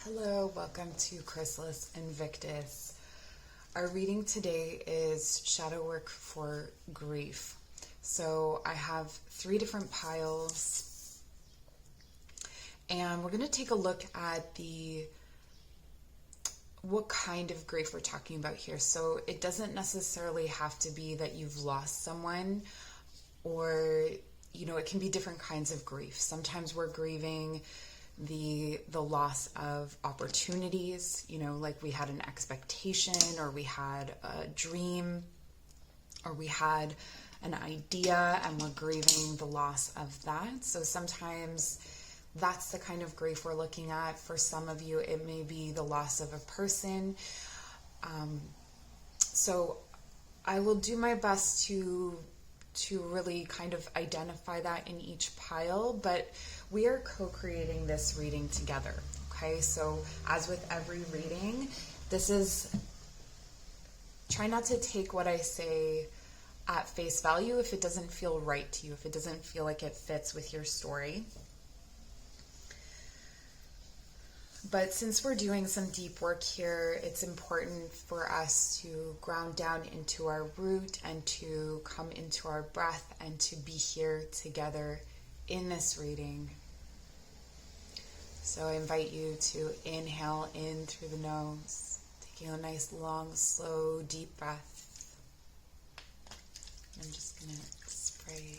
Hello, welcome to Chrysalis Invictus. Our reading today is Shadow Work for Grief. So I have 3 different piles, and we're going to take a look at what kind of grief we're talking about here. So it doesn't necessarily have to be that you've lost someone, or it can be different kinds of grief. Sometimes we're grieving the loss of opportunities, like we had an expectation, or we had a dream, or we had an idea and we're grieving the loss of that. So sometimes that's the kind of grief we're looking at. For some of you, it may be the loss of a person. So I will do my best to really kind of identify that in each pile, but we are co-creating this reading together, okay? So as with every reading, try not to take what I say at face value if it doesn't feel right to you, if it doesn't feel like it fits with your story. But since we're doing some deep work here, it's important for us to ground down into our root and to come into our breath and to be here together in this reading. So I invite you to inhale in through the nose, taking a nice, long, slow, deep breath. I'm just going to spray,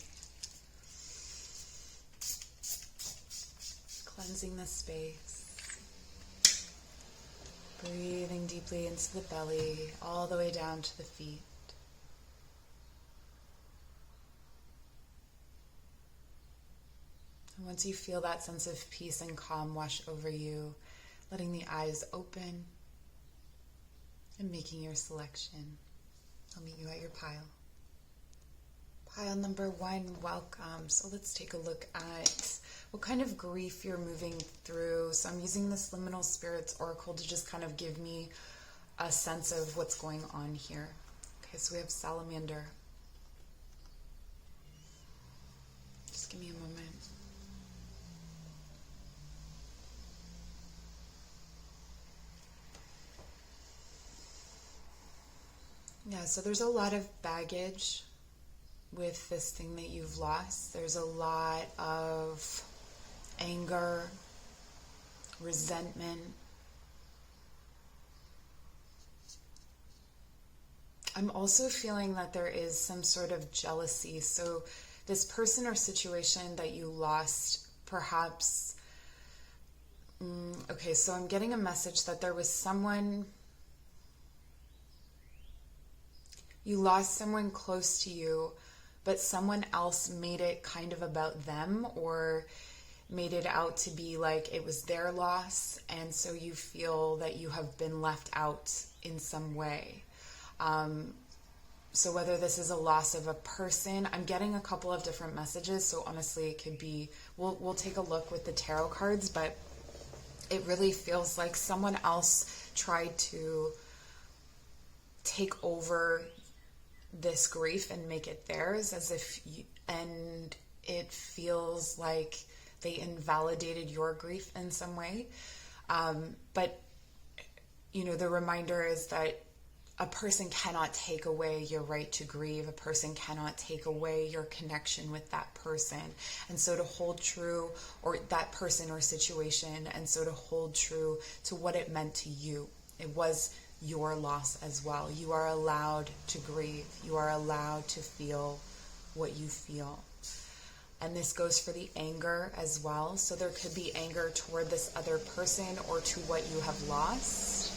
cleansing the space. Breathing deeply into the belly, all the way down to the feet. And once you feel that sense of peace and calm wash over you, letting the eyes open and making your selection. I'll meet you at your pile. Pile number 1, welcome. So let's take a look at what kind of grief you're moving through. So I'm using this Liminal Spirits Oracle to just kind of give me a sense of what's going on here. Okay, so we have Salamander. Just give me a moment. Yeah, so there's a lot of baggage with this thing that you've lost. There's a lot of anger, resentment. I'm also feeling that there is some sort of jealousy. So this person or situation that you lost, perhaps, okay, so I'm getting a message that there was someone, you lost someone close to you, but someone else made it kind of about them, or made it out to be like it was their loss, and so you feel that you have been left out in some way. So whether this is a loss of a person, I'm getting a couple of different messages, so honestly it could be, we'll take a look with the tarot cards, but it really feels like someone else tried to take over this grief and make it theirs, and it feels like they invalidated your grief in some way. But the reminder is that a person cannot take away your right to grieve. A person cannot take away your connection with that person. And so to hold true, or that person or situation, and so to hold true to what it meant to you. It was your loss as well. You are allowed to grieve. You are allowed to feel what you feel. And this goes for the anger as well. So there could be anger toward this other person or to what you have lost.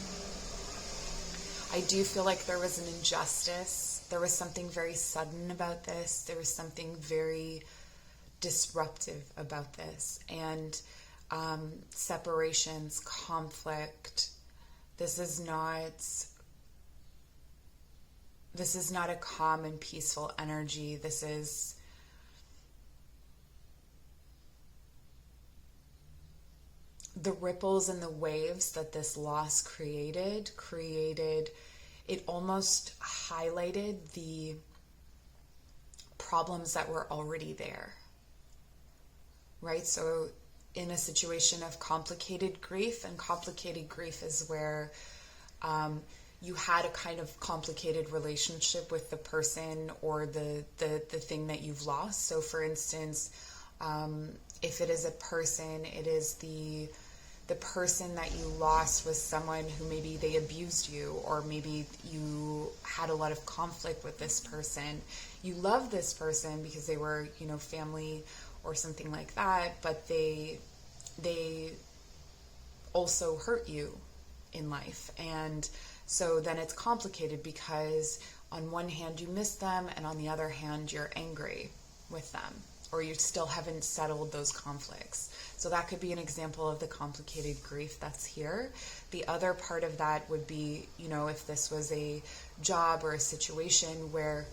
I do feel like there was an injustice. There was something very sudden about this. There was something very disruptive about this. And separations, conflict. This is not a calm and peaceful energy. This is the ripples and the waves that this loss created, it almost highlighted the problems that were already there, right? So in a situation of complicated grief, and complicated grief is where you had a kind of complicated relationship with the person or the thing that you've lost. So for instance, if it is a person, it is the person that you lost was someone who maybe they abused you, or maybe you had a lot of conflict with this person. You love this person because they were, family or something like that, but they also hurt you in life. And so then it's complicated because on one hand you miss them, and on the other hand you're angry with them, or you still haven't settled those conflicts. So that could be an example of the complicated grief that's here. The other part of that would be, if this was a job or a situation where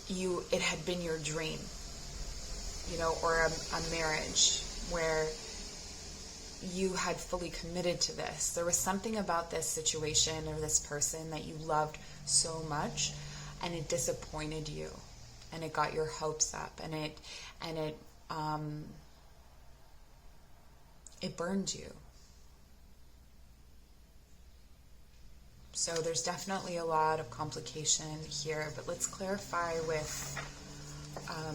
it had been your dream, or a marriage where you had fully committed to this. There was something about this situation or this person that you loved so much, and it disappointed you, and it got your hopes up, and it burned you. So there's definitely a lot of complication here, but let's clarify with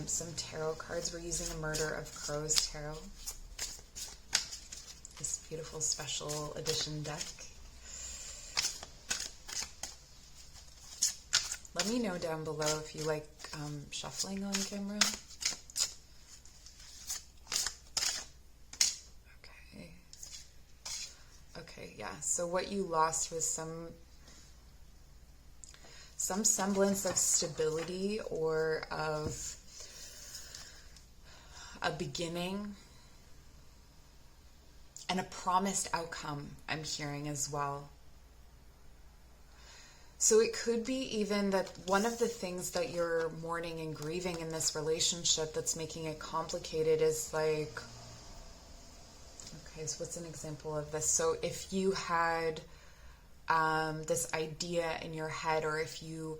some tarot cards. We're using a Murder of Crows tarot, this beautiful special edition deck. Let me know down below if you like shuffling on camera. Okay, yeah. So what you lost was some semblance of stability, or of a beginning and a promised outcome, I'm hearing as well. So it could be even that one of the things that you're mourning and grieving in this relationship that's making it complicated is like, okay, so what's an example of this? So if you had this idea in your head, or if you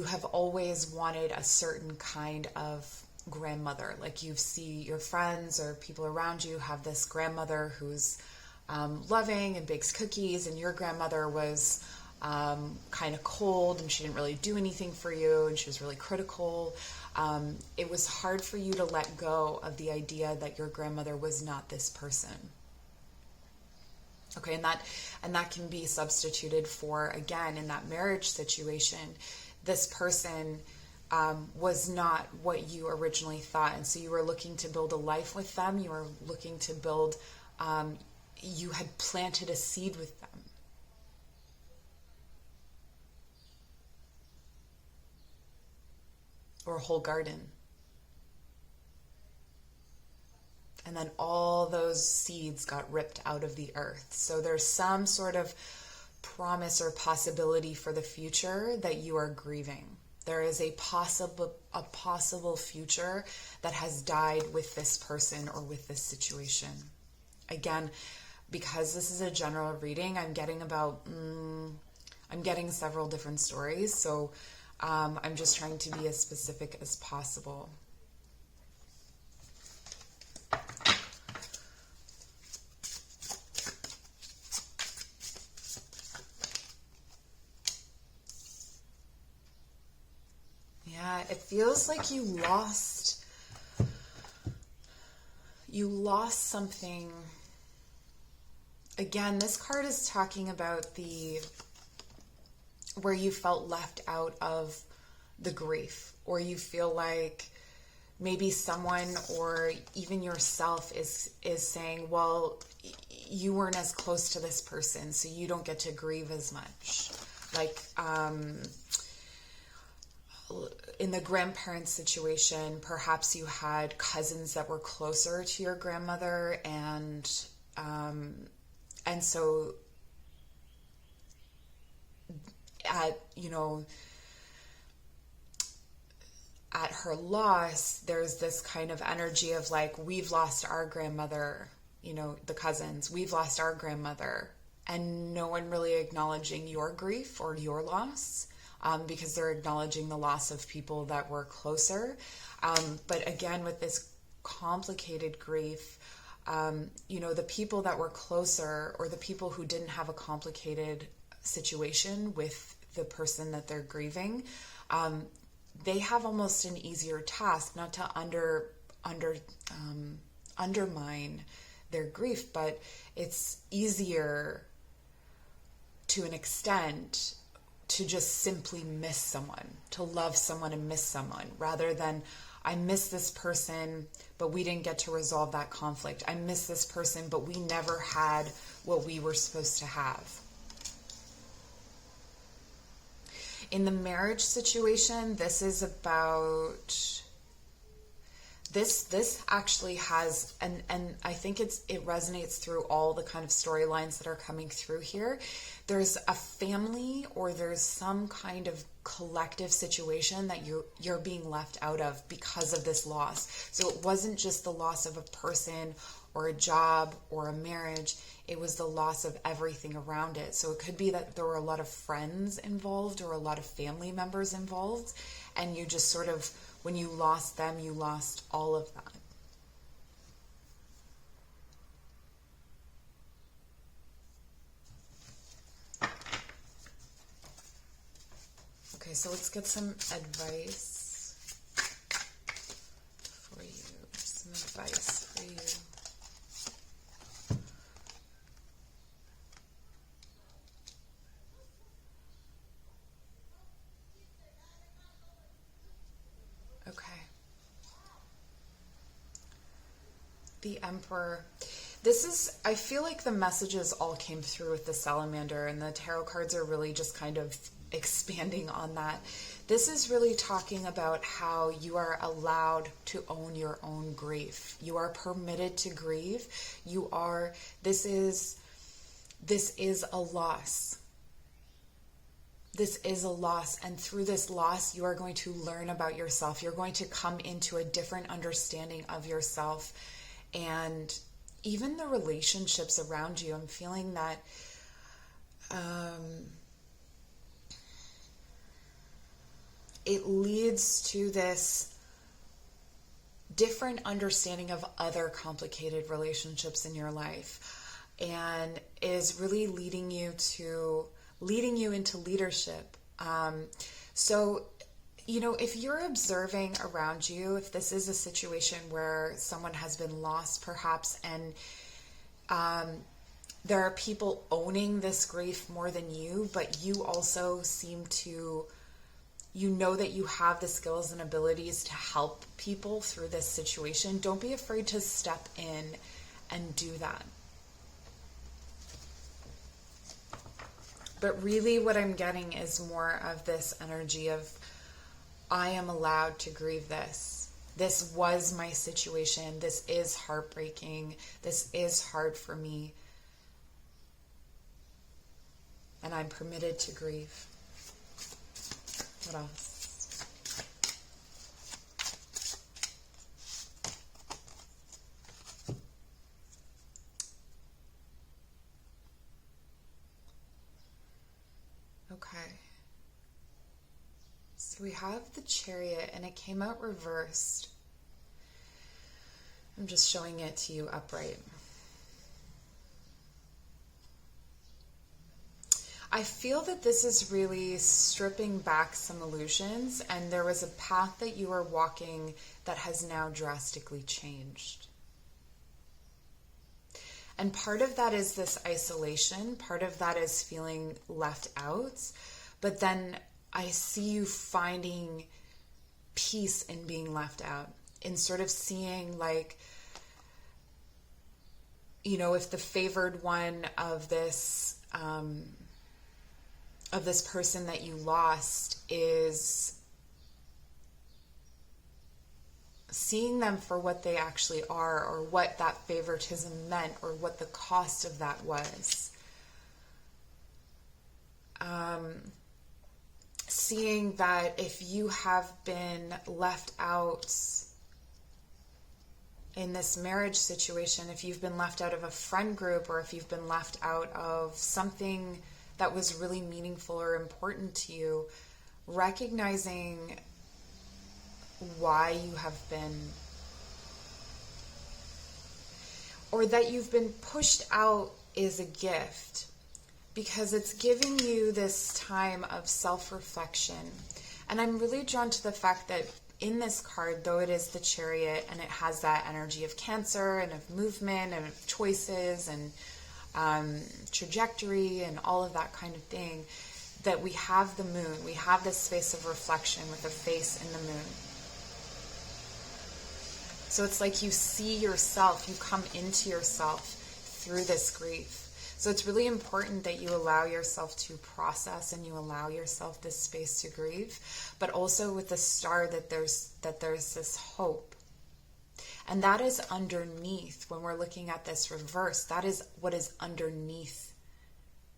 have always wanted a certain kind of grandmother, like you see your friends or people around you have this grandmother who's loving and bakes cookies, and your grandmother was kind of cold, and she didn't really do anything for you, and she was really critical. It was hard for you to let go of the idea that your grandmother was not this person. Okay, and that can be substituted for, again, in that marriage situation, this person was not what you originally thought, and so you were looking to build a life with them. You were looking to build, you had planted a seed with them. Or a whole garden. And then all those seeds got ripped out of the earth. So there's some sort of promise or possibility for the future that you are grieving. There is a possible future that has died with this person or with this situation. Again, because this is a general reading, I'm getting several different stories. So I'm just trying to be as specific as possible. Yeah, it feels like you lost something. Again, this card is talking about where you felt left out of the grief, or you feel like maybe someone or even yourself is saying, well, you weren't as close to this person, so you don't get to grieve as much. Like, in the grandparent situation, perhaps you had cousins that were closer to your grandmother, and so at her loss, there's this kind of energy of like, we've lost our grandmother, the cousins, we've lost our grandmother, and no one really acknowledging your grief or your loss, because they're acknowledging the loss of people that were closer. But again, with this complicated grief, the people that were closer, or the people who didn't have a complicated situation with the person that they're grieving, they have almost an easier task, not to undermine their grief, but it's easier to an extent to just simply miss someone, to love someone and miss someone, rather than I miss this person, but we didn't get to resolve that conflict. I miss this person, but we never had what we were supposed to have. In the marriage situation, this is about... This actually has, and I think it resonates through all the kind of storylines that are coming through here. There's a family, or there's some kind of collective situation that you're being left out of because of this loss. So it wasn't just the loss of a person or a job or a marriage. It was the loss of everything around it. So it could be that there were a lot of friends involved or a lot of family members involved, and you just sort of, when you lost them, you lost all of that. Okay, so let's get some advice for you. Some advice for you. The Emperor. This is, I feel like the messages all came through with the salamander, and the tarot cards are really just kind of expanding on that. This is really talking about how you are allowed to own your own grief. You are permitted to grieve. This is a loss. This is a loss, and through this loss, you are going to learn about yourself. You're going to come into a different understanding of yourself. And even the relationships around you, I'm feeling that it leads to this different understanding of other complicated relationships in your life, and is really leading you into leadership. So if you're observing around you, if this is a situation where someone has been lost perhaps, and there are people owning this grief more than you, but you also seem to, that you have the skills and abilities to help people through this situation, don't be afraid to step in and do that. But really what I'm getting is more of this energy of, I am allowed to grieve this. This was my situation. This is heartbreaking. This is hard for me. And I'm permitted to grieve. What else? Okay. So we have the Chariot, and it came out reversed. I'm just showing it to you upright. I feel that this is really stripping back some illusions, and there was a path that you were walking that has now drastically changed. And part of that is this isolation, part of that is feeling left out, but then I see you finding peace in being left out, in sort of seeing like, if the favored one of this person that you lost is seeing them for what they actually are, or what that favoritism meant, or what the cost of that was. Seeing that if you have been left out in this marriage situation, if you've been left out of a friend group, or if you've been left out of something that was really meaningful or important to you, recognizing why you have been or that you've been pushed out is a gift, because it's giving you this time of self-reflection. And I'm really drawn to the fact that in this card, though it is the Chariot and it has that energy of Cancer and of movement and of choices and trajectory and all of that kind of thing, that we have the moon. We have this space of reflection with the face in the moon. So it's like you see yourself, you come into yourself through this grief. So it's really important that you allow yourself to process and you allow yourself this space to grieve, but also with the star that there's this hope. And that is underneath, when we're looking at this reverse, that is what is underneath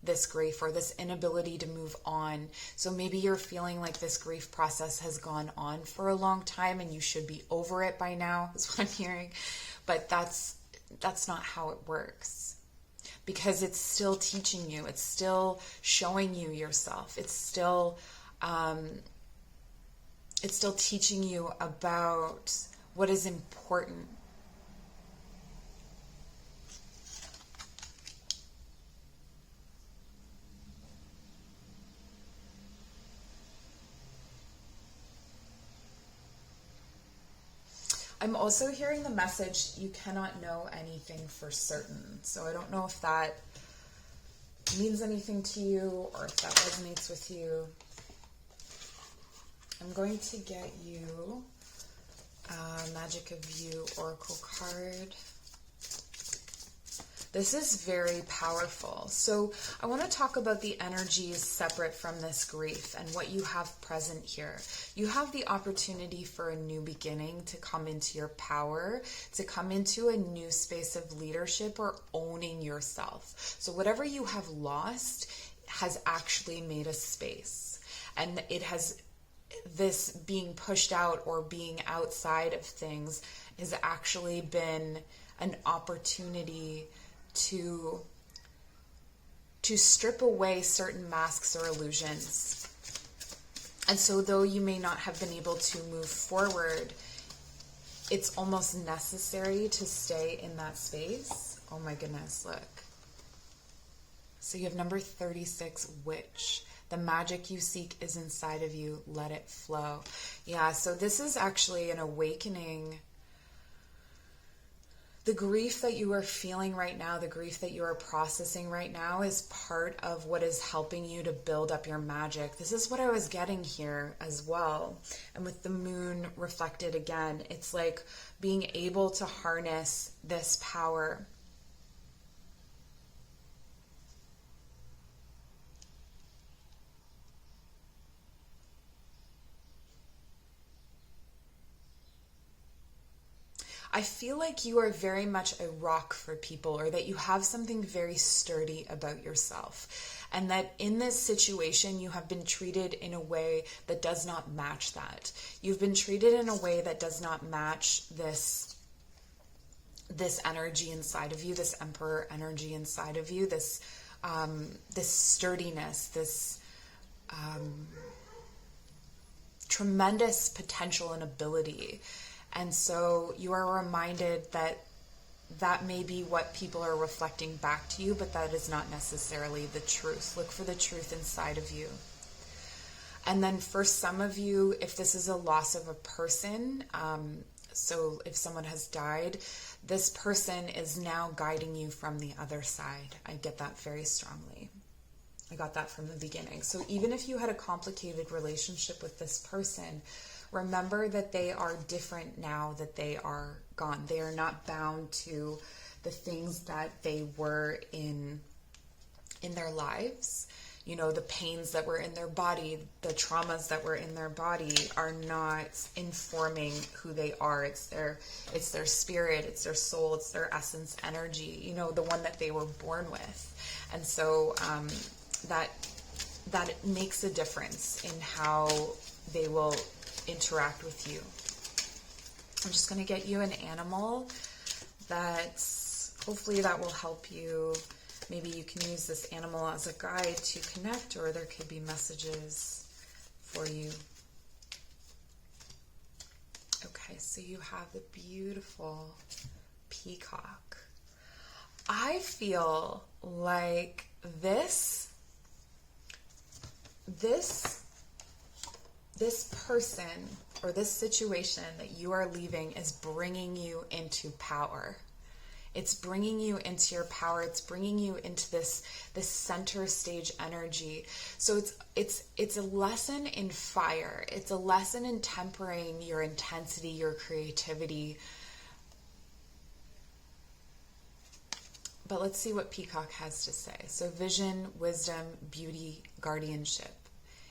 this grief or this inability to move on. So maybe you're feeling like this grief process has gone on for a long time and you should be over it by now, is what I'm hearing. But that's not how it works, because it's still teaching you, it's still showing you yourself, it's still teaching you about what is important. I'm also hearing the message, you cannot know anything for certain. So I don't know if that means anything to you or if that resonates with you. I'm going to get you a Magic of You Oracle card. This is very powerful. So I want to talk about the energies separate from this grief and what you have present here. You have the opportunity for a new beginning, to come into your power, to come into a new space of leadership or owning yourself. So whatever you have lost has actually made a space. And it has, this being pushed out or being outside of things has actually been an opportunity to strip away certain masks or illusions. And so though you may not have been able to move forward, it's almost necessary to stay in that space. Oh my goodness, look. So you have number 36, Witch. The magic you seek is inside of you. Let it flow. Yeah, so this is actually an awakening. The grief that you are feeling right now, the grief that you are processing right now, is part of what is helping you to build up your magic. This is what I was getting here as well. And with the moon reflected again, it's like being able to harness this power. I feel like you are very much a rock for people, or that you have something very sturdy about yourself. And that in this situation, you have been treated in a way that does not match that. You've been treated in a way that does not match this energy inside of you, this Emperor energy inside of you, this sturdiness, this tremendous potential and ability. And so you are reminded that that may be what people are reflecting back to you, but that is not necessarily the truth. Look for the truth inside of you. And then for some of you, if this is a loss of a person, so if someone has died, this person is now guiding you from the other side. I get that very strongly. I got that from the beginning. So even if you had a complicated relationship with this person, remember that they are different now that they are gone. They are not bound to the things that they were in their lives. You know, the pains that were in their body, the traumas that were in their body are not informing who they are. It's their spirit, it's their soul, it's their essence energy, you know, the one that they were born with. And so that makes a difference in how they will interact with you. I'm just going to get you an animal hopefully that will help you. Maybe you can use this animal as a guide to connect, or there could be messages for you. Okay, so you have the beautiful peacock. I feel like this person or this situation that you are leaving is bringing you into power. It's bringing you into your power. It's bringing you into this center stage energy. So it's a lesson in fire. It's a lesson in tempering your intensity, your creativity. But let's see what Peacock has to say. So vision, wisdom, beauty, guardianship.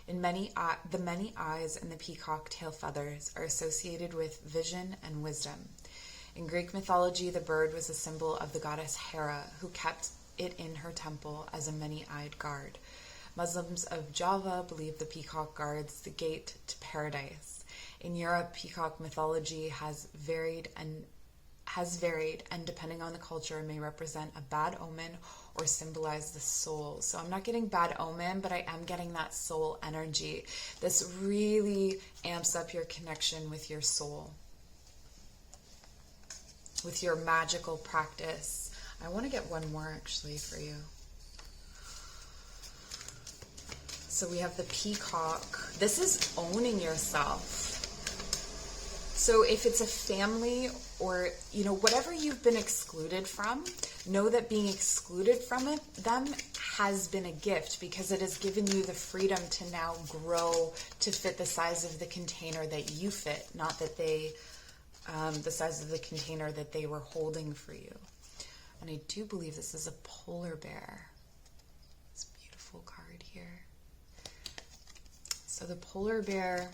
The many eyes and the peacock tail feathers are associated with vision and wisdom. In Greek mythology, the bird was a symbol of the goddess Hera, who kept it in her temple as a many-eyed guard. Muslims of Java believe the peacock guards the gate to paradise. In Europe, peacock mythology has varied and depending on the culture may represent a bad omen or symbolize the soul. So I'm not getting bad omen, but I am getting that soul energy. This really amps up your connection with your soul, with your magical practice. I want to get one more actually for you. So we have the peacock. This is owning yourself. So if it's a family or, whatever you've been excluded from, know that being excluded from them has been a gift, because it has given you the freedom to now grow to fit the size of the container that you fit, not that they, the size of the container that they were holding for you. And I do believe this is a polar bear. It's a beautiful card here. So the polar bear...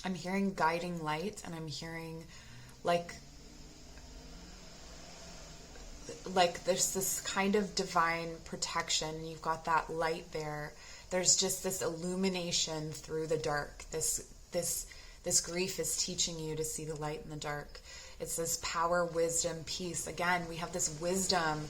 I'm hearing guiding light, and I'm hearing like there's this kind of divine protection. You've got that light there. There's just this illumination through the dark. This grief is teaching you to see the light in the dark. It's this power, wisdom, peace. Again, we have this wisdom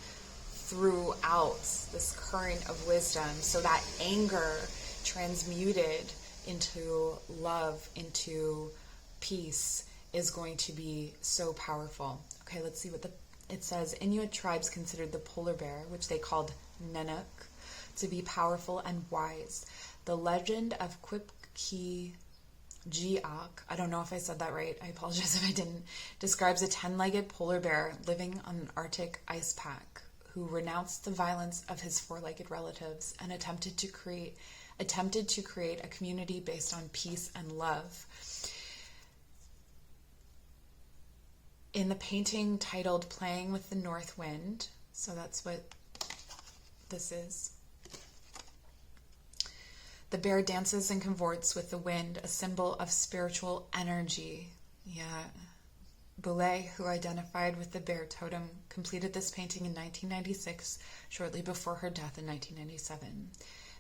throughout, this current of wisdom. So that anger transmuted into love, into peace, is going to be so powerful. Okay, let's see what it says. Inuit tribes considered the polar bear, which they called Nanook, to be powerful and wise. The legend of Quipki Giak, I don't know if I said that right, I apologize if I didn't, describes a 10-legged polar bear living on an Arctic ice pack who renounced the violence of his 4-legged relatives and attempted to create a community based on peace and love. In the painting titled Playing with the North Wind, so that's what this is. The bear dances and cavorts with the wind, a symbol of spiritual energy. Yeah. Boulay, who identified with the bear totem, completed this painting in 1996, shortly before her death in 1997.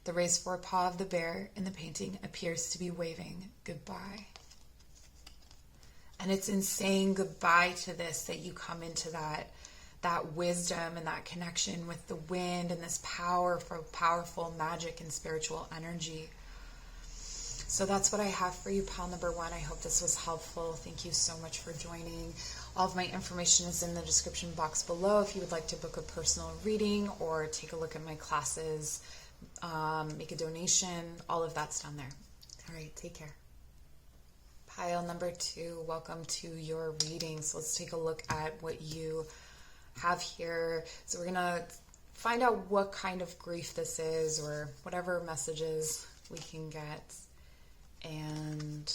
The raised forepaw of the bear in the painting appears to be waving goodbye. And it's in saying goodbye to this that you come into that wisdom and that connection with the wind and this powerful magic and spiritual energy. So that's what I have for you, pile number 1. I hope this was helpful. Thank you so much for joining. All of my information is in the description box below if you would like to book a personal reading or take a look at my classes. Make a donation, all of that's down there. All right, take care. Pile number 2, welcome to your reading. So let's take a look at what you have here. So we're gonna find out what kind of grief this is, or whatever messages we can get, and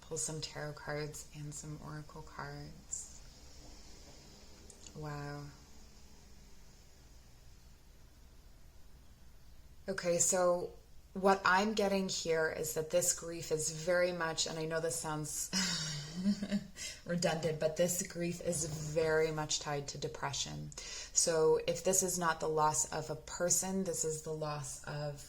pull some tarot cards and some oracle cards. Wow. Okay, so what I'm getting here is that this grief is very much, and I know this sounds redundant, but this grief is very much tied to depression. So if this is not the loss of a person, this is the loss of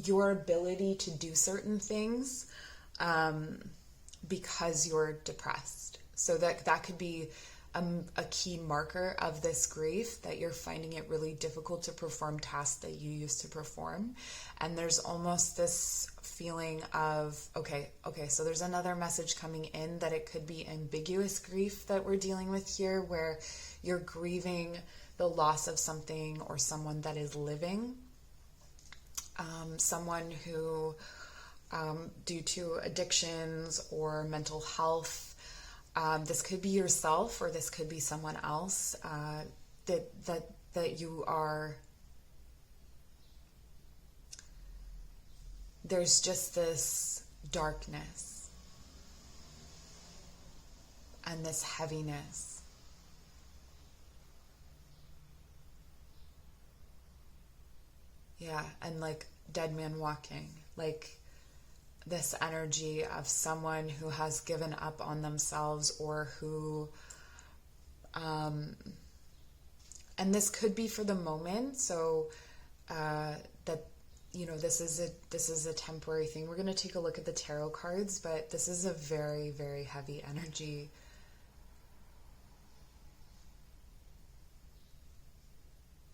your ability to do certain things because you're depressed. So that could be a key marker of this grief, that you're finding it really difficult to perform tasks that you used to perform. And there's almost this feeling of, okay, so there's another message coming in that it could be ambiguous grief that we're dealing with here, where you're grieving the loss of something or someone that is living. Someone who, due to addictions or mental health, this could be yourself or this could be someone else, that you are, there's just this darkness and this heaviness. Yeah, and like dead man walking, like this energy of someone who has given up on themselves, or who, and this could be for the moment, so that, you know, this is a temporary thing. We're going to take a look at the tarot cards, but this is a very, very heavy energy.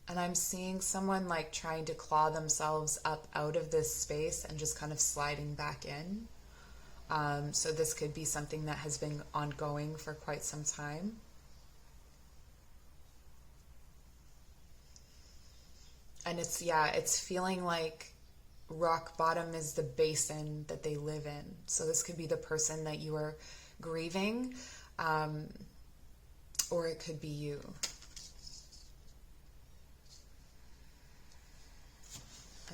And I'm seeing someone like trying to claw themselves up out of this space and just kind of sliding back in. So this could be something that has been ongoing for quite some time. And it's feeling like rock bottom is the basin that they live in. So this could be the person that you are grieving, or it could be you.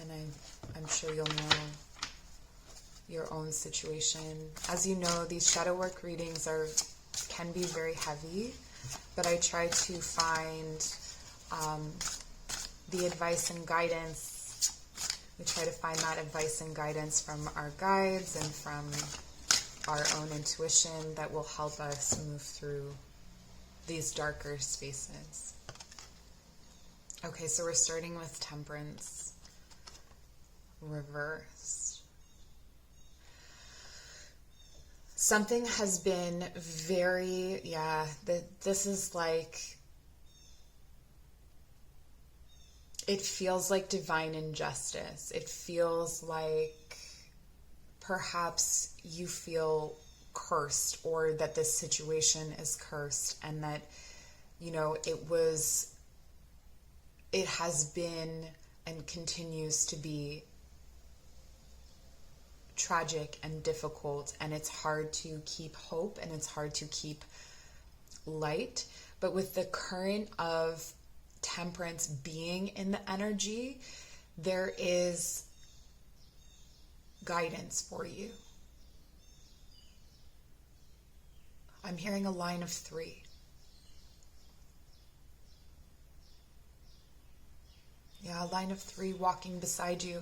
And I'm sure you'll know your own situation. As you know, these shadow work readings can be very heavy, but I try to find the advice and guidance. We try to find that advice and guidance from our guides and from our own intuition that will help us move through these darker spaces. Okay, so we're starting with Temperance. Reversed. Something has been very, this is like, it feels like divine injustice. It feels like perhaps you feel cursed, or that this situation is cursed, and that, you know, it has been and continues to be tragic and difficult, and it's hard to keep hope and it's hard to keep light. But with the current of Temperance being in the energy, there is guidance for you. I'm hearing a line of 3. Yeah, a line of 3 walking beside you.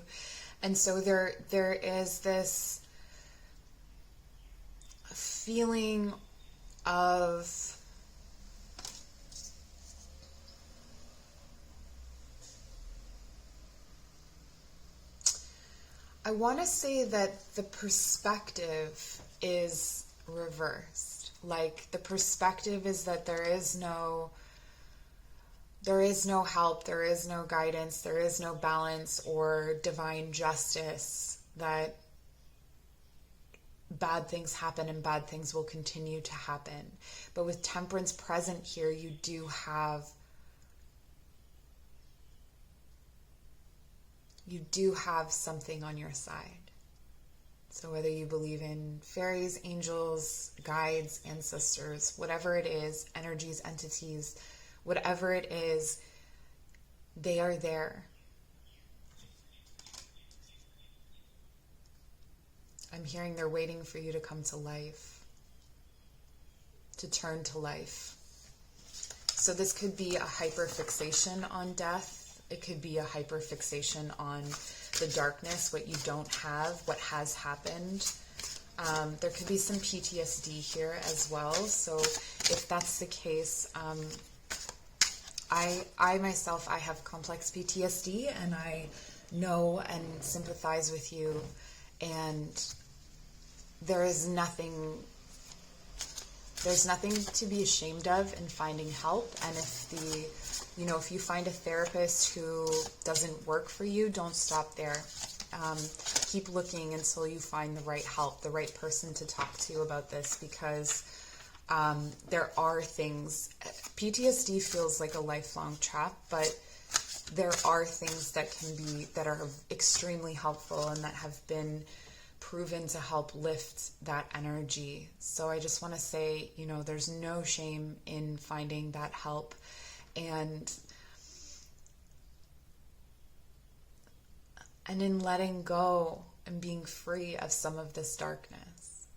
And so there is this feeling of I want to say that the perspective is reversed. Like, the perspective is that there is no help, there is no guidance, there is no balance or divine justice, that bad things happen and bad things will continue to happen. But with Temperance present here, you do have something on your side. So whether you believe in fairies, angels, guides, ancestors, whatever it is, energies, entities, whatever it is, they are there. I'm hearing they're waiting for you to come to life, to turn to life. So this could be a hyperfixation on death. It could be a hyperfixation on the darkness, what you don't have, what has happened. There could be some PTSD here as well. So if that's the case, I myself, I have complex PTSD, and I know and sympathize with you, and there's nothing to be ashamed of in finding help. And if you find a therapist who doesn't work for you, don't stop there. keep looking until you find the right help, the right person to talk to about this, because there are things. PTSD feels like a lifelong trap, but there are things that are extremely helpful and that have been proven to help lift that energy. So I just want to say, there's no shame in finding that help and in letting go and being free of some of this darkness.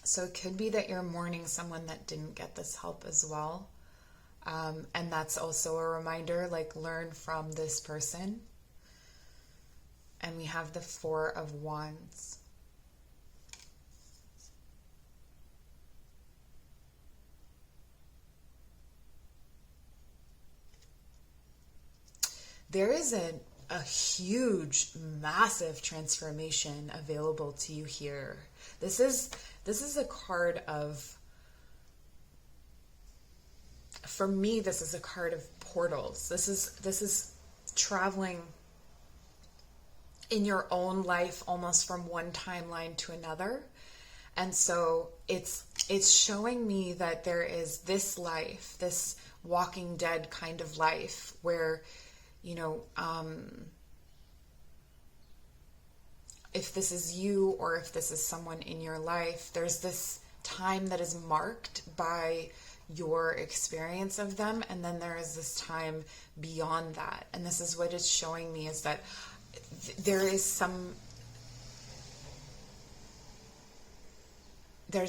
So it could be that you're mourning someone that didn't get this help as well. And that's also a reminder, learn from this person. And we have the Four of Wands. There is a huge, massive transformation available to you here. This is a card of, for me, this is a card of portals. This is traveling in your own life almost from one timeline to another. And so it's showing me that there is this life, this Walking Dead kind of life where, if this is you or if this is someone in your life, there's this time that is marked by your experience of them, and then there is this time beyond that. And this is what it's showing me, is that there's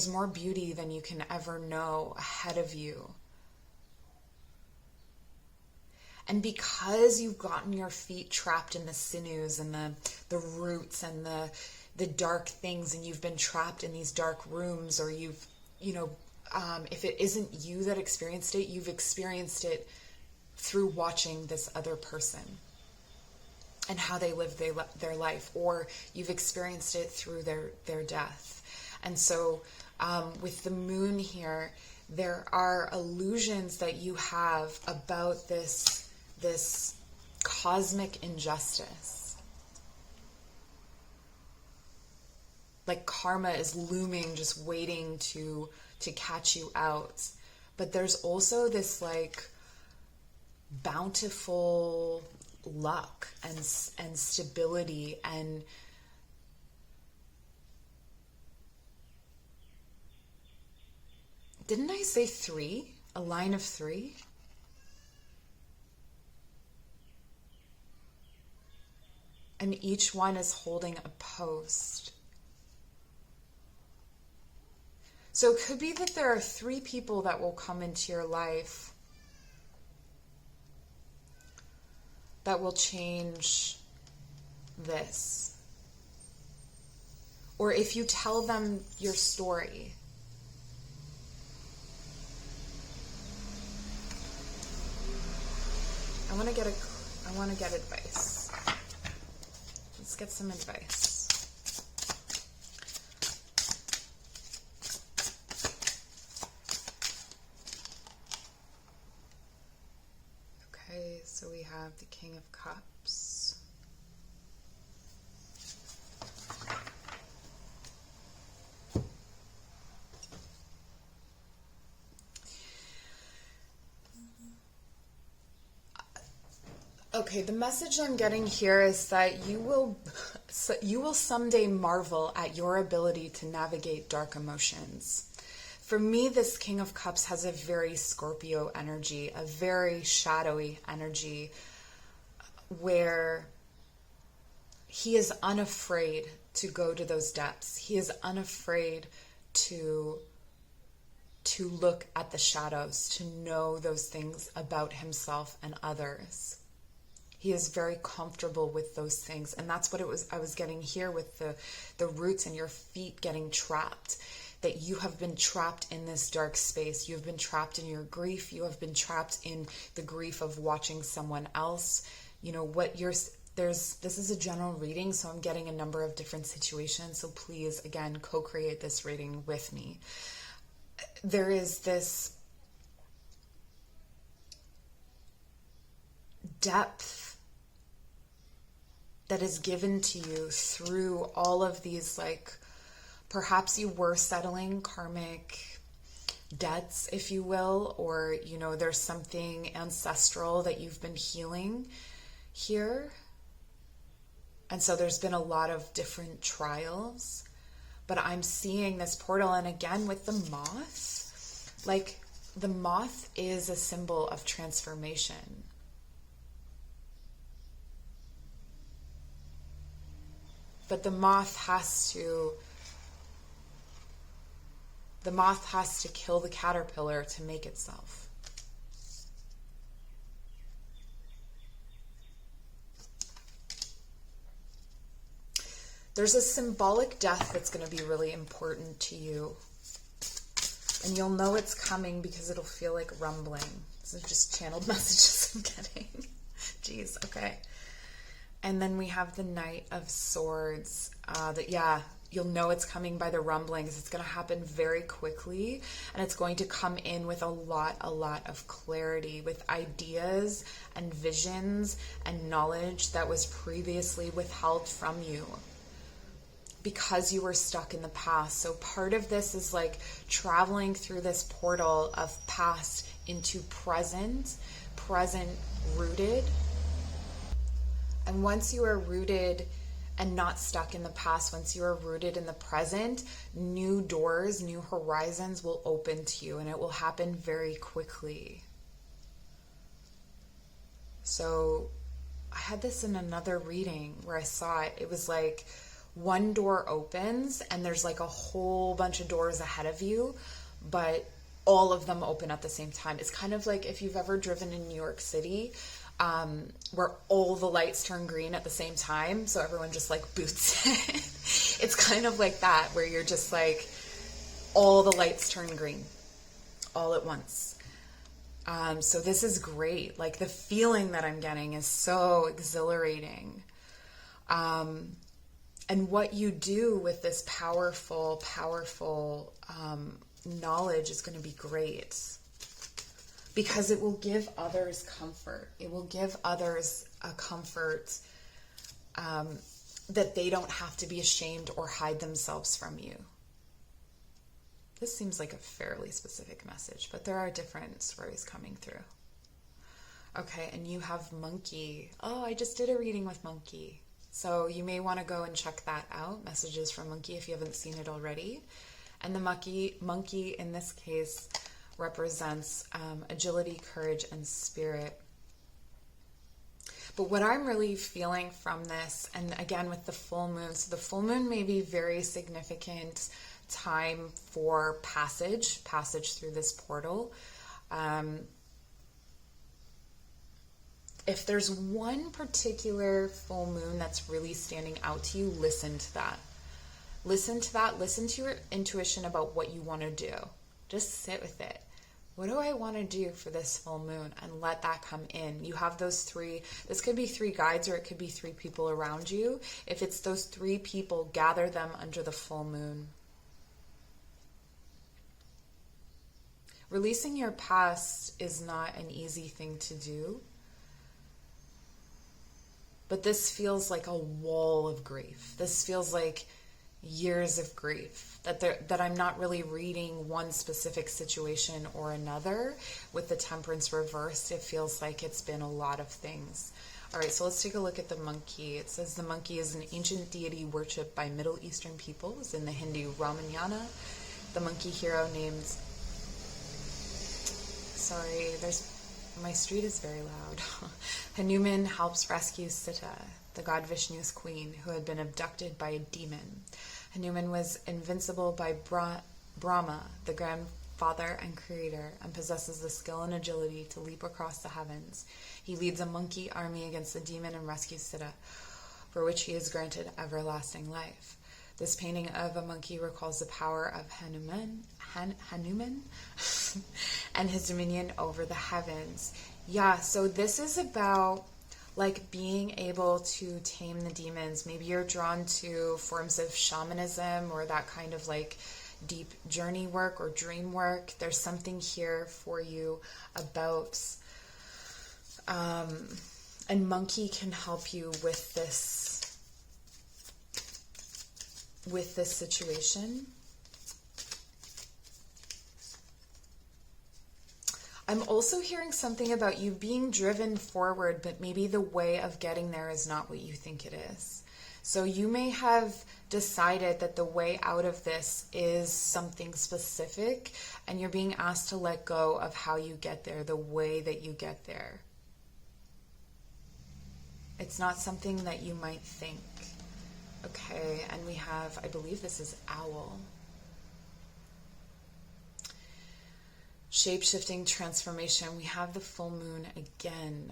more beauty than you can ever know ahead of you. And because you've gotten your feet trapped in the sinews and the roots and the dark things, and you've been trapped in these dark rooms, or you've, if it isn't you that experienced it, you've experienced it through watching this other person and how they live their life, or you've experienced it through their death. And so with the moon here, there are illusions that you have about this cosmic injustice. Like karma is looming, just waiting to catch you out. But there's also this bountiful luck and stability, and didn't I say 3? A line of 3? And each one is holding a post. So it could be that there are 3 people that will come into your life that will change this. Or if you tell them your story, I want to get advice. Let's get some advice. Okay, so we have the King of Cups. Okay, the message I'm getting here is that you will someday marvel at your ability to navigate dark emotions. For me, this King of Cups has a very Scorpio energy, a very shadowy energy, where he is unafraid to go to those depths. He is unafraid to look at the shadows, to know those things about himself and others. He is very comfortable with those things. And that's what I was getting here with the roots and your feet getting trapped. That you have been trapped in this dark space. You have been trapped in your grief. You have been trapped in the grief of watching someone else. This is a general reading, so I'm getting a number of different situations. So please, again, co-create this reading with me. There is this depth that is given to you through all of these, like, perhaps you were settling karmic debts, if you will, or, you know, there's something ancestral that you've been healing here. And so there's been a lot of different trials, but I'm seeing this portal. And again, with the moth, like, the moth is a symbol of transformation. But the moth has to kill the caterpillar to make itself. There's a symbolic death that's going to be really important to you. And you'll know it's coming because it'll feel like rumbling. These are just channeled messages I'm getting. Jeez, okay. And then we have the Knight of Swords. You'll know it's coming by the rumblings. It's going to happen very quickly, and it's going to come in with a lot of clarity, with ideas and visions and knowledge that was previously withheld from you because you were stuck in the past. So part of this is like traveling through this portal of past into present rooted. And once you are rooted and not stuck in the past, once you are rooted in the present, new doors, new horizons will open to you, and it will happen very quickly. So I had this in another reading where I saw it. It was like one door opens and there's like a whole bunch of doors ahead of you, but all of them open at the same time. It's kind of like if you've ever driven in New York City, where all the lights turn green at the same time, so everyone just like boots it. It's kind of like that, where you're just like, all the lights turn green all at once. So this is great. Like, the feeling that I'm getting is so exhilarating. And what you do with this powerful knowledge is going to be great. Because it will give others comfort. It will give others a comfort that they don't have to be ashamed or hide themselves from you. This seems like a fairly specific message, but there are different stories coming through. Okay, and you have Monkey. Oh, I just did a reading with Monkey. So you may want to go and check that out. Messages from Monkey if you haven't seen it already. And the monkey in this case represents agility, courage, and spirit. But what I'm really feeling from this, and again with the full moon, so the full moon may be very significant time for passage through this portal. If there's one particular full moon that's really standing out to you, listen to that. Listen to that. Listen to your intuition about what you want to do. Just sit with it. What do I want to do for this full moon? And let that come in. You have those three. This could be three guides, or it could be three people around you. If it's those three people, gather them under the full moon. Releasing your past is not an easy thing to do. But this feels like a wall of grief. This feels like years of grief, that I'm not really reading one specific situation or another. With the Temperance reversed, it feels like it's been a lot of things. All right, so let's take a look at the monkey. It says the monkey is an ancient deity worshipped by Middle Eastern peoples in the Hindu Ramayana. The monkey hero named... my street is very loud. Hanuman helps rescue Sita, the god Vishnu's queen, who had been abducted by a demon. Hanuman was invincible by Brahma, the grandfather and creator, and possesses the skill and agility to leap across the heavens. He leads a monkey army against the demon and rescues Sita, for which he is granted everlasting life. This painting of a monkey recalls the power of Hanuman and his dominion over the heavens. Yeah, so this is about like being able to tame the demons. Maybe you're drawn to forms of shamanism or that kind of like deep journey work or dream work. There's something here for you about, and monkey can help you with this with this situation. I'm also hearing something about you being driven forward, but maybe the way of getting there is not what you think it is. So you may have decided that the way out of this is something specific, and you're being asked to let go of how you get there, the way that you get there. It's not something that you might think. Okay, and we have, I believe this is owl. Shape-shifting transformation. We have the full moon again.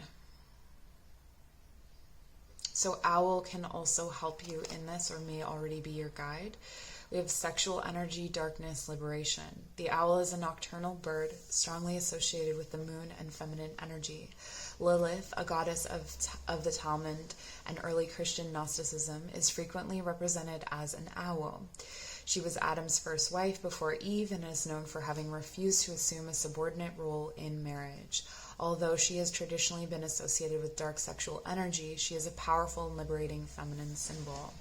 So owl can also help you in this, or may already be your guide. We have sexual energy, darkness, liberation. The owl is a nocturnal bird, strongly associated with the moon and feminine energy. Lilith, a goddess of the Talmud and early Christian Gnosticism, is frequently represented as an owl. She was Adam's first wife before Eve and is known for having refused to assume a subordinate role in marriage. Although she has traditionally been associated with dark sexual energy, she is a powerful and liberating feminine symbol.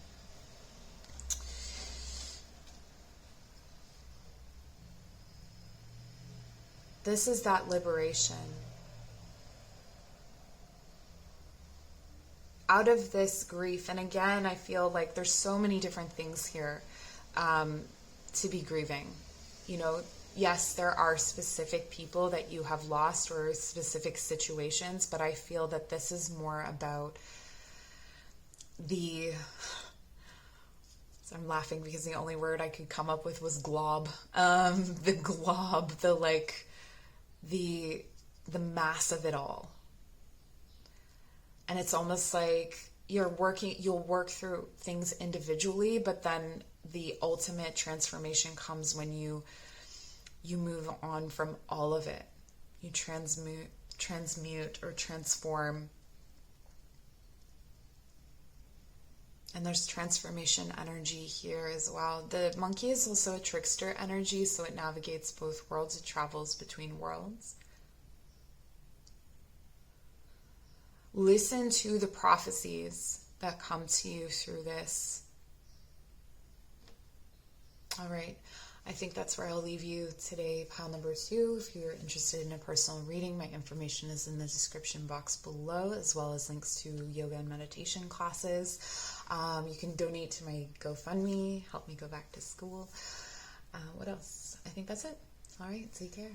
This is that liberation. Out of this grief, and again, I feel like there's so many different things here to be grieving. You know, yes, there are specific people that you have lost or specific situations, but I feel that this is more about so I'm laughing because the only word I could come up with was glob. The glob, the mass of it all. And it's almost like you'll work through things individually, but then the ultimate transformation comes when you move on from all of it. You transmute or transform. And there's transformation energy here as well. The monkey is also a trickster energy, so it navigates both worlds. It travels between worlds. Listen to the prophecies that come to you through this. All right. I think that's where I'll leave you today, pile number 2. If you're interested in a personal reading, my information is in the description box below, as well as links to yoga and meditation classes. You can donate to my GoFundMe, help me go back to school. What else? I think that's it. All right, take care.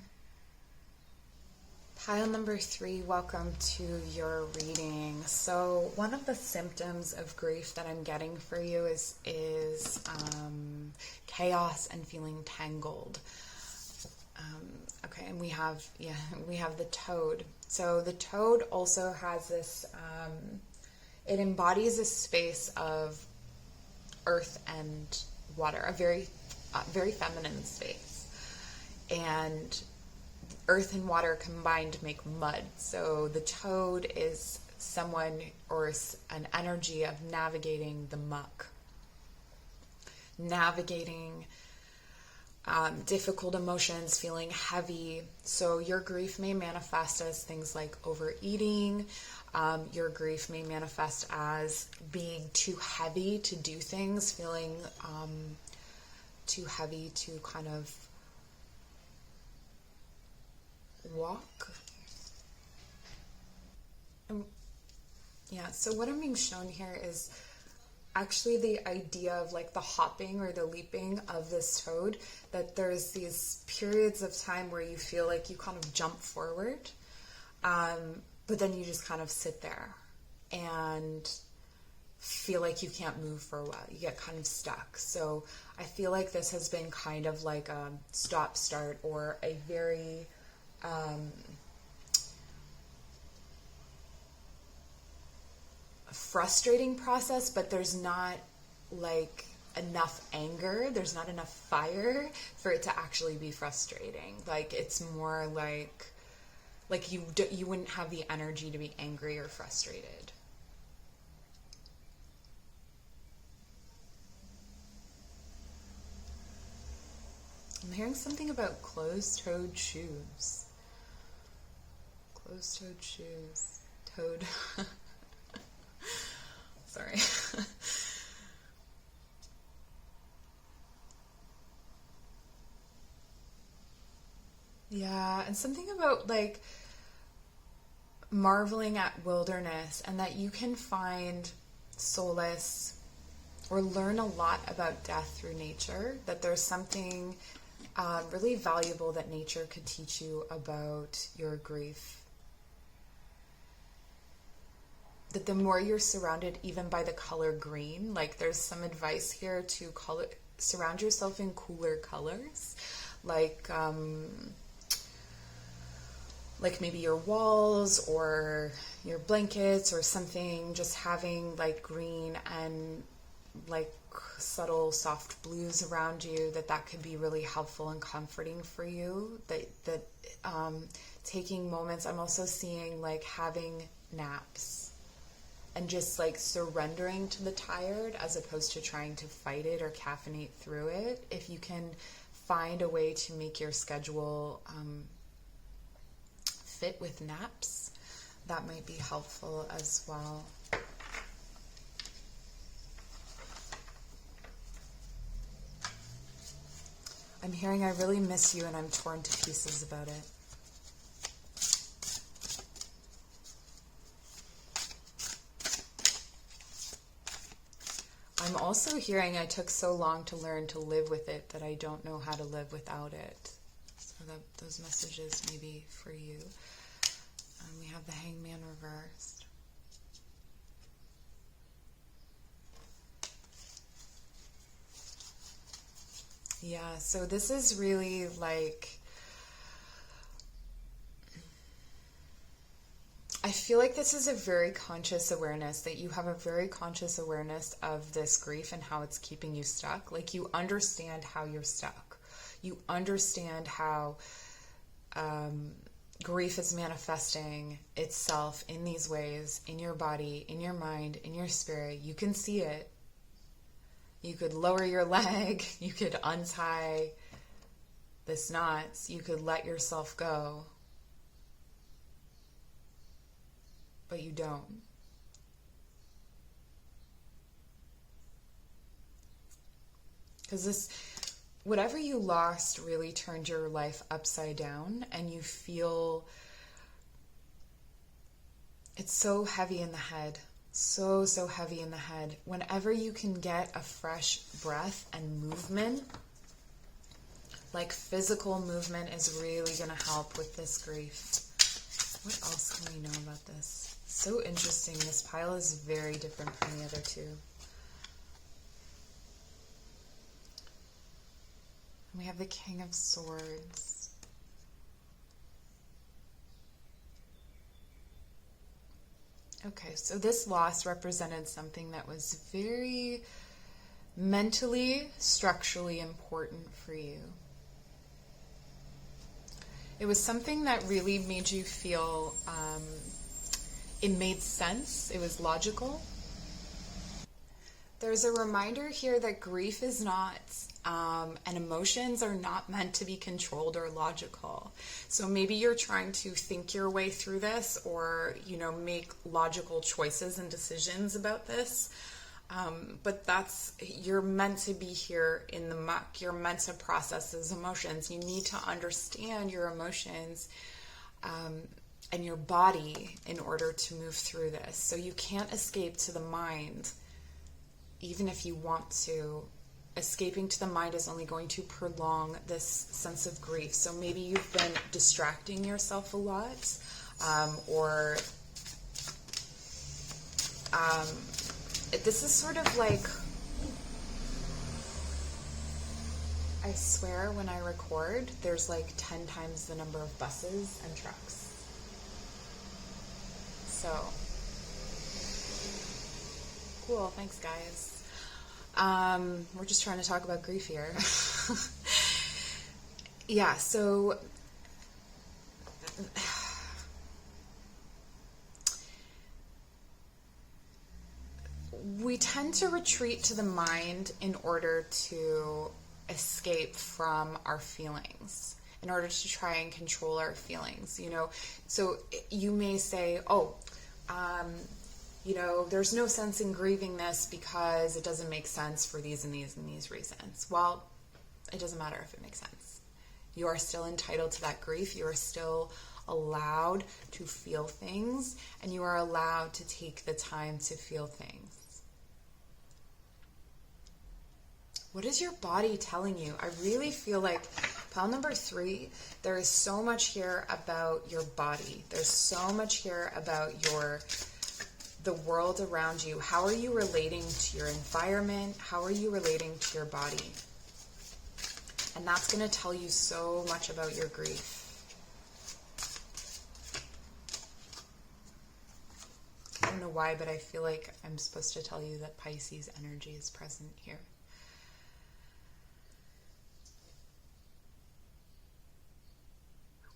Pile number 3, welcome to your reading. So one of the symptoms of grief that I'm getting for you is chaos and feeling tangled. Okay, and we have the toad. So the toad also has this, it embodies a space of earth and water, a very feminine space. And earth and water combined make mud. So the toad is someone or an energy of navigating the muck, navigating difficult emotions, feeling heavy. So your grief may manifest as things like overeating. Your grief may manifest as being too heavy to do things, feeling too heavy to kind of walk. Yeah, so what I'm being shown here is actually the idea of like the hopping or the leaping of this toad, that there's these periods of time where you feel like you kind of jump forward, but then you just kind of sit there and feel like you can't move for a while. You get kind of stuck. So I feel like this has been kind of like a stop-start or a very frustrating process, but there's not like enough anger, there's not enough fire for it to actually be frustrating. Like it's more like you wouldn't have the energy to be angry or frustrated. I'm hearing something about closed-toed shoes. Closed-toed shoes. Toad. Sorry. Yeah, and something about like marveling at wilderness and that you can find solace or learn a lot about death through nature, that there's something really valuable that nature could teach you about your grief. That the more you're surrounded even by the color green, like there's some advice here to surround yourself in cooler colors, like maybe your walls or your blankets or something, just having like green and like subtle soft blues around you, that could be really helpful and comforting for you. That taking moments, I'm also seeing like having naps and just like surrendering to the tired as opposed to trying to fight it or caffeinate through it. If you can find a way to make your schedule fit with naps, that might be helpful as well. I'm hearing I really miss you and I'm torn to pieces about it. I'm also hearing I took so long to learn to live with it that I don't know how to live without it. So those messages may be for you. We have the Hangman reversed. Yeah, so this is really like, I feel like this is a very conscious awareness, that you have a very conscious awareness of this grief and how it's keeping you stuck. Like you understand how you're stuck. You understand how grief is manifesting itself in these ways, in your body, in your mind, in your spirit. You can see it. You could lower your leg. You could untie this knots. You could let yourself go. But you don't. Because this, whatever you lost really turned your life upside down, and you feel it's so heavy in the head. So heavy in the head. Whenever you can get a fresh breath and movement, like physical movement, is really going to help with this grief. What else can we know about this? So interesting. This pile is very different from the other two. And we have the King of Swords. Okay, so this loss represented something that was very mentally, structurally important for you. It was something that really made you feel it made sense. It was logical. There's a reminder here that grief is not, and emotions are not meant to be controlled or logical. So maybe you're trying to think your way through this, or, make logical choices and decisions about this. But you're meant to be here in the muck. You're meant to process those emotions. You need to understand your emotions and your body in order to move through this. So you can't escape to the mind, even if you want to. Escaping to the mind is only going to prolong this sense of grief. So maybe you've been distracting yourself a lot, this is sort of like, I swear when I record, there's like 10 times the number of buses and trucks. So, cool, thanks guys. We're just trying to talk about grief here. Yeah, so we tend to retreat to the mind in order to escape from our feelings, in order to try and control our feelings, So you may say, there's no sense in grieving this because it doesn't make sense for these and these and these reasons. Well, it doesn't matter if it makes sense. You are still entitled to that grief. You are still allowed to feel things, and you are allowed to take the time to feel things. What is your body telling you? I really feel like pile number 3, there is so much here about your body. There's so much here about the world around you. How are you relating to your environment? How are you relating to your body? And that's going to tell you so much about your grief. I don't know why, but I feel like I'm supposed to tell you that Pisces energy is present here.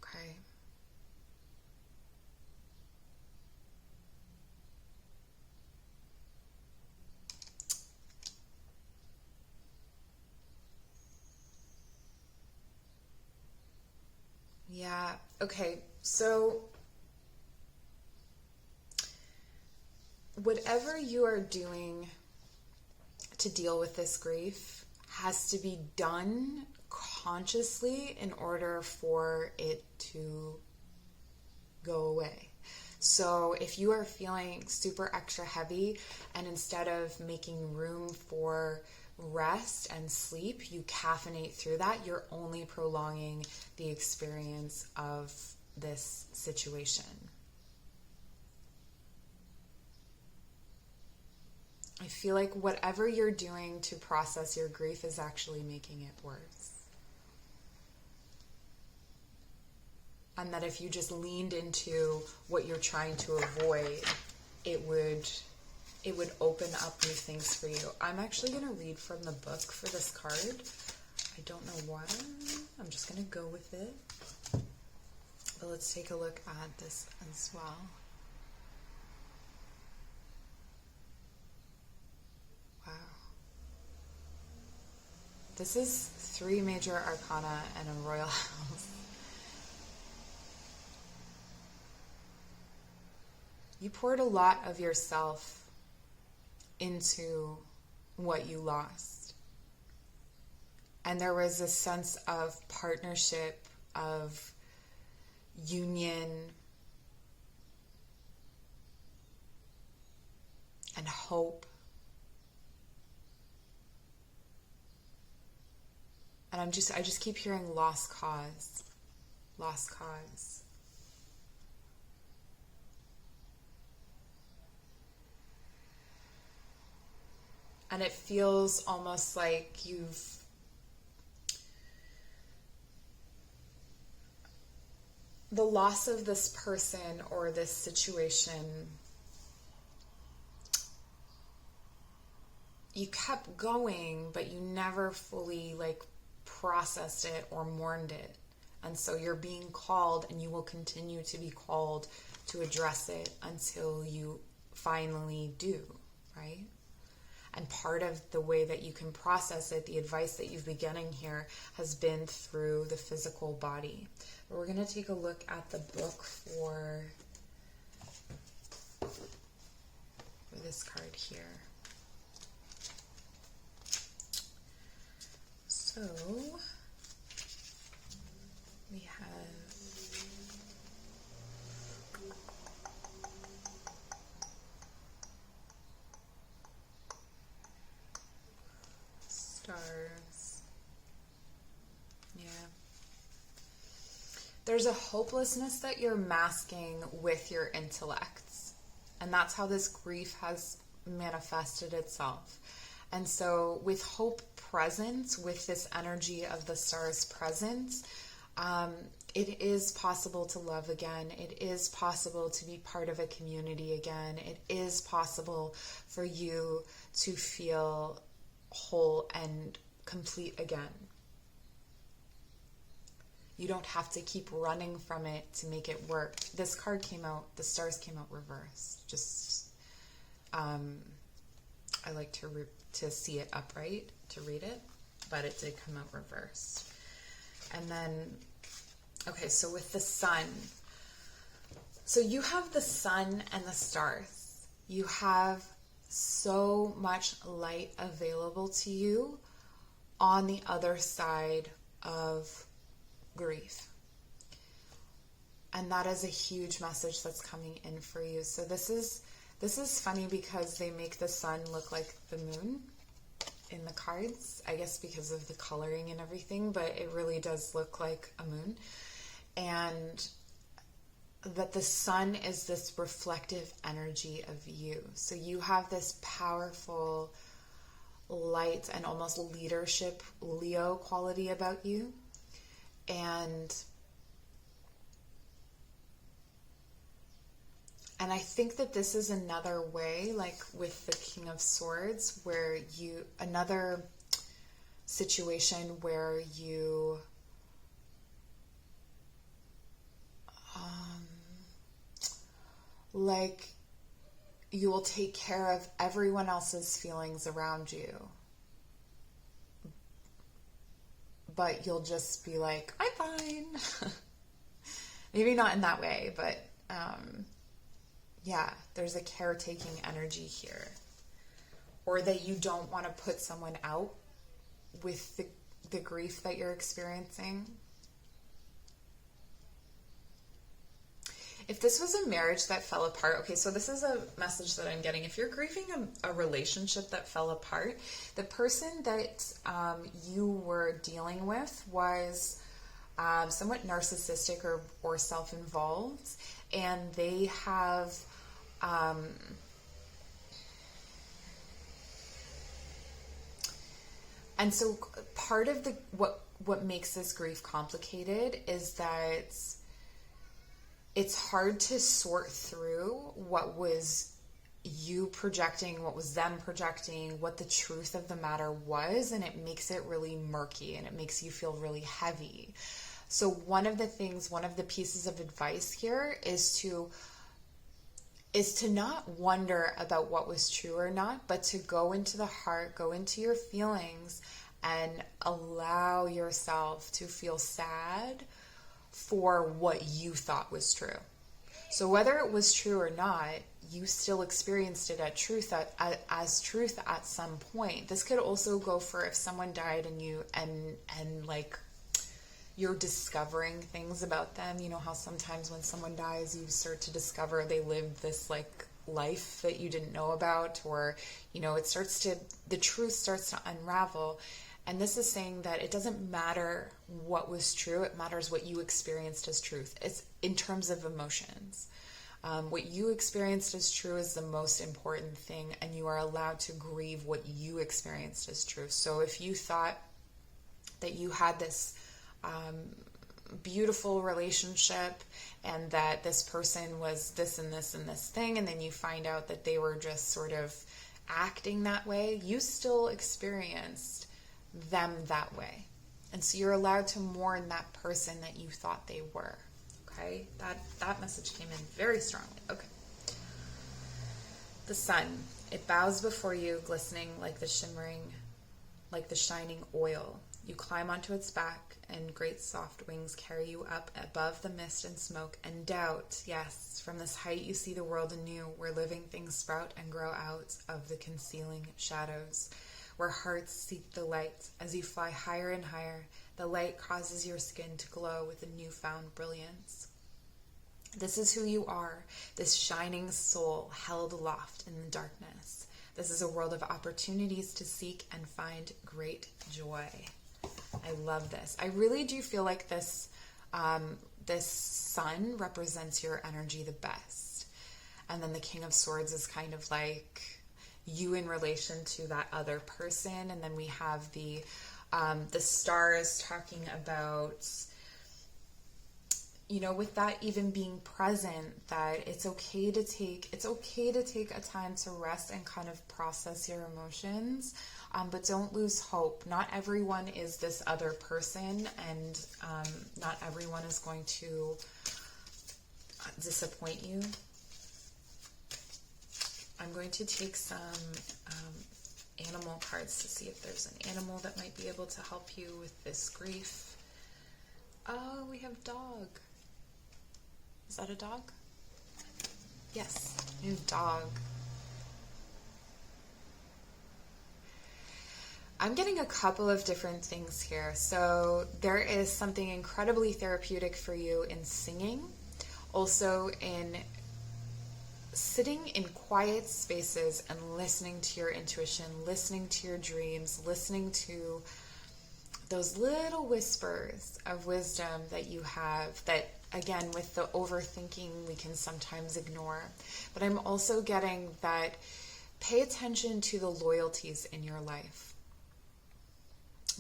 Okay. Yeah, okay, so whatever you are doing to deal with this grief has to be done consciously in order for it to go away. So if you are feeling super extra heavy, and instead of making room for rest and sleep, you caffeinate through that, you're only prolonging the experience of this situation. I feel like whatever you're doing to process your grief is actually making it worse. And that if you just leaned into what you're trying to avoid, it would open up new things for you. I'm actually going to read from the book for this card. I don't know why. I'm just going to go with it. But let's take a look at this as well. Wow. This is 3 major arcana and a royal house. You poured a lot of yourself into what you lost. And there was a sense of partnership, of union, and hope. And I just keep hearing lost cause, lost cause. And it feels almost like the loss of this person or this situation, you kept going, but you never fully processed it or mourned it. And so you're being called, and you will continue to be called to address it until you finally do, right? And part of the way that you can process it, the advice that you've been getting here, has been through the physical body. But we're going to take a look at the book for this card here. So we have stars. Yeah. There's a hopelessness that you're masking with your intellects. And that's how this grief has manifested itself. And so with hope present, with this energy of the stars present, it is possible to love again. It is possible to be part of a community again. It is possible for you to feel whole and complete again. You don't have to keep running from it to make it work. This card came out, the stars came out reversed. Just, I like to see it upright, to read it, but it did come out reversed. And then, okay, so with the sun. So you have the sun and the stars. You have so much light available to you on the other side of grief. And that is a huge message that's coming in for you. So this is funny because they make the sun look like the moon in the cards, I guess because of the coloring and everything, but it really does look like a moon. And that the sun is this reflective energy of you. So you have this powerful light and almost leadership Leo quality about you. And I think that this is another way, like with the King of Swords, where another situation where you like you will take care of everyone else's feelings around you, but you'll just be like, I'm fine. Maybe not in that way, but yeah, there's a caretaking energy here. Or that you don't want to put someone out with the grief that you're experiencing. If this was a marriage that fell apart, okay, so this is a message that I'm getting. If you're grieving a relationship that fell apart, the person that you were dealing with was somewhat narcissistic or self-involved, and they have and so part of what makes this grief complicated is that it's hard to sort through what was you projecting, what was them projecting, what the truth of the matter was, and it makes it really murky and it makes you feel really heavy. So one of the pieces of advice here is to not wonder about what was true or not, but to go into the heart, go into your feelings, and allow yourself to feel sad for what you thought was true. So whether it was true or not, you still experienced it as truth at some point. This could also go for if someone died and like you're discovering things about them. You know how sometimes when someone dies, you start to discover they lived this like life that you didn't know about, or, you know, the truth starts to unravel. And this is saying that it doesn't matter what was true, it matters what you experienced as truth. It's in terms of emotions. What you experienced as true is the most important thing, and you are allowed to grieve what you experienced as true. So if you thought that you had this beautiful relationship and that this person was this and this and this thing, and then you find out that they were just sort of acting that way, you still experienced them that way. And so you're allowed to mourn that person that you thought they were. Okay? That message came in very strongly. Okay. The sun, it bows before you, glistening like the shining oil. You climb onto its back, and great soft wings carry you up above the mist and smoke and doubt. Yes, from this height you see the world anew, where living things sprout and grow out of the concealing shadows, where hearts seek the light. As you fly higher and higher, the light causes your skin to glow with a newfound brilliance. This is who you are, this shining soul held aloft in the darkness. This is a world of opportunities to seek and find great joy. I love this. I really do feel like this sun represents your energy the best. And then the King of Swords is kind of like you in relation to that other person. And then we have the stars talking about, you know, with that even being present, that it's okay to take a time to rest and kind of process your emotions. But don't lose hope. Not everyone is this other person, and not everyone is going to disappoint you. I'm going to take some animal cards to see if there's an animal that might be able to help you with this grief. Oh, we have dog. Is that a dog? Yes, we have dog. I'm getting a couple of different things here. So there is something incredibly therapeutic for you in singing, also in sitting in quiet spaces and listening to your intuition, listening to your dreams, listening to those little whispers of wisdom that you have that, again, with the overthinking, we can sometimes ignore. But I'm also getting that pay attention to the loyalties in your life.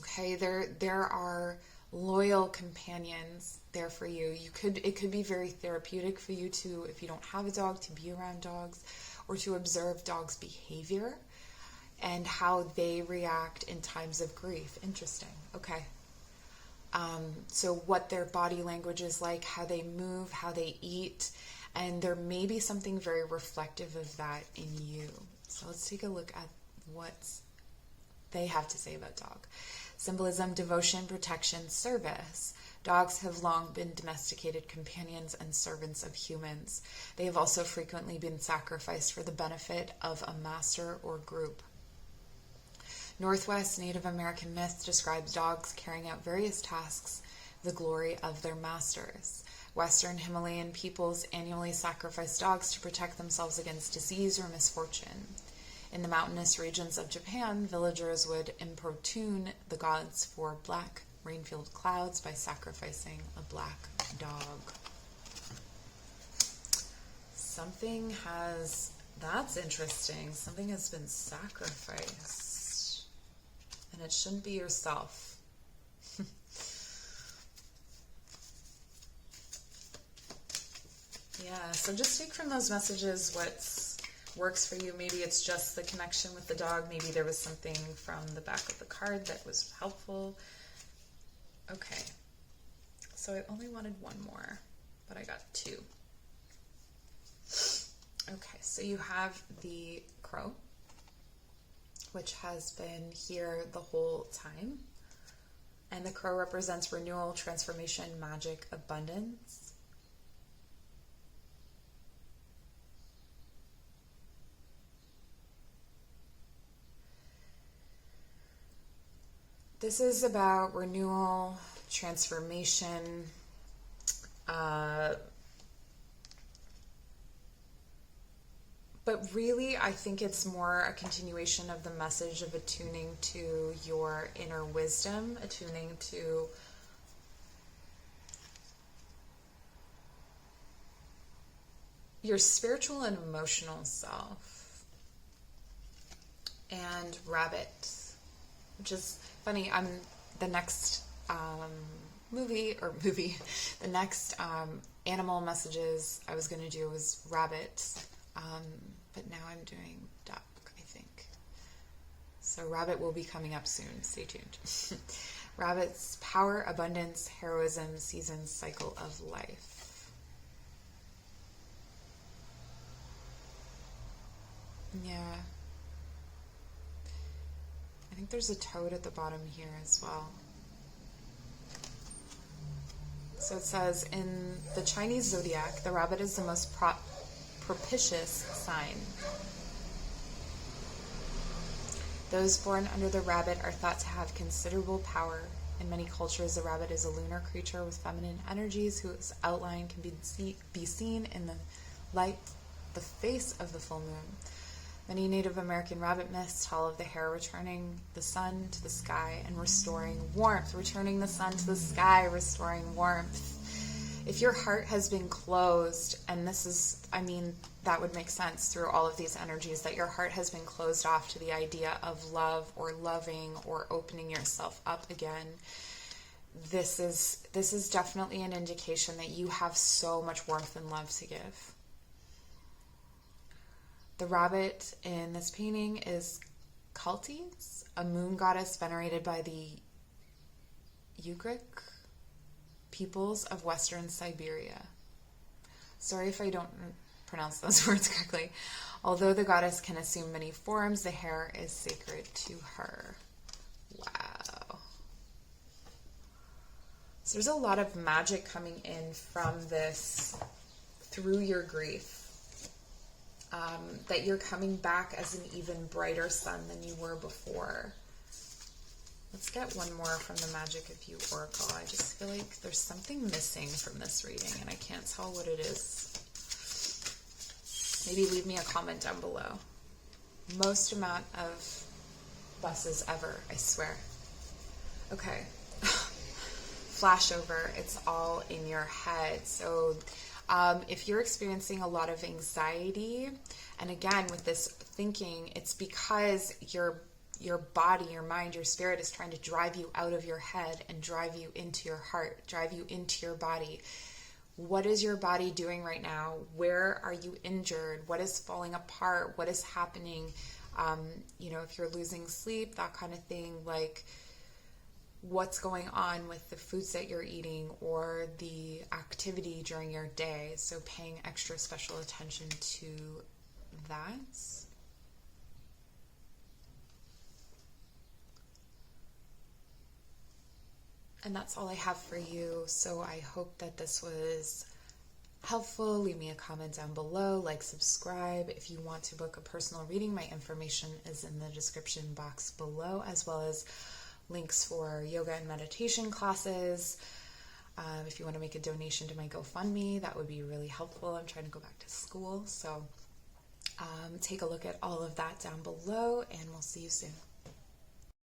Okay, there are loyal companions there for you. It could be very therapeutic for you to, if you don't have a dog, to be around dogs or to observe dogs' behavior and how they react in times of grief. Interesting. Okay. So what their body language is like, how they move, how they eat, and there may be something very reflective of that in you. So let's take a look at what they have to say about dog. Symbolism, devotion, protection, service. Dogs have long been domesticated companions and servants of humans. They have also frequently been sacrificed for the benefit of a master or group. Northwest Native American myth describes dogs carrying out various tasks, the glory of their masters. Western Himalayan peoples annually sacrifice dogs to protect themselves against disease or misfortune. In the mountainous regions of Japan, villagers would importune the gods for black rain-filled clouds by sacrificing a black dog. That's interesting. Something has been sacrificed. And it shouldn't be yourself. Yeah, so just take from those messages what works for you. Maybe it's just the connection with the dog. Maybe there was something from the back of the card that was helpful. Okay, so I only wanted one more, but I got two. Okay, so you have the crow, which has been here the whole time. And the crow represents renewal, transformation, magic, abundance. This is about renewal, transformation, but really I think it's more a continuation of the message of attuning to your inner wisdom, attuning to your spiritual and emotional self. And rabbit, which is funny. The next the next animal messages I was going to do was rabbit, but now I'm doing duck, I think. So rabbit will be coming up soon. Stay tuned. Rabbit's power, abundance, heroism, seasons, cycle of life. Yeah. I think there's a toad at the bottom here as well. So it says, in the Chinese zodiac, the rabbit is the most propitious sign. Those born under the rabbit are thought to have considerable power. In many cultures, the rabbit is a lunar creature with feminine energies whose outline can be seen in the face of the full moon. Many Native American rabbit myths tell of the hare returning the sun to the sky and restoring warmth. Returning the sun to the sky, restoring warmth. If your heart has been closed, and that would make sense through all of these energies, that your heart has been closed off to the idea of love or loving or opening yourself up again, this is definitely an indication that you have so much warmth and love to give. The rabbit in this painting is Kultis, a moon goddess venerated by the Ugric peoples of Western Siberia. Sorry if I don't pronounce those words correctly. Although the goddess can assume many forms, the hare is sacred to her. Wow. So there's a lot of magic coming in from this through your grief. That you're coming back as an even brighter sun than you were before. Let's get one more from the Magic of You Oracle. I just feel like there's something missing from this reading, and I can't tell what it is. Maybe leave me a comment down below. Most amount of buses ever, I swear. Okay. Flash over. It's all in your head. So if you're experiencing a lot of anxiety, and again, with this thinking, it's because your body, your mind, your spirit is trying to drive you out of your head and drive you into your heart, drive you into your body. What is your body doing right now? Where are you injured? What is falling apart? What is happening? If you're losing sleep, that kind of thing, like what's going on with the foods that you're eating or the activity during your day. So paying extra special attention to that. And that's all I have for you. So I hope that this was helpful. Leave me a comment down below, like, subscribe. If you want to book a personal reading, my information is in the description box below, as well as links for yoga and meditation classes. If you want to make a donation to my GoFundMe, that would be really helpful. I'm trying to go back to school. So take a look at all of that down below, and we'll see you soon.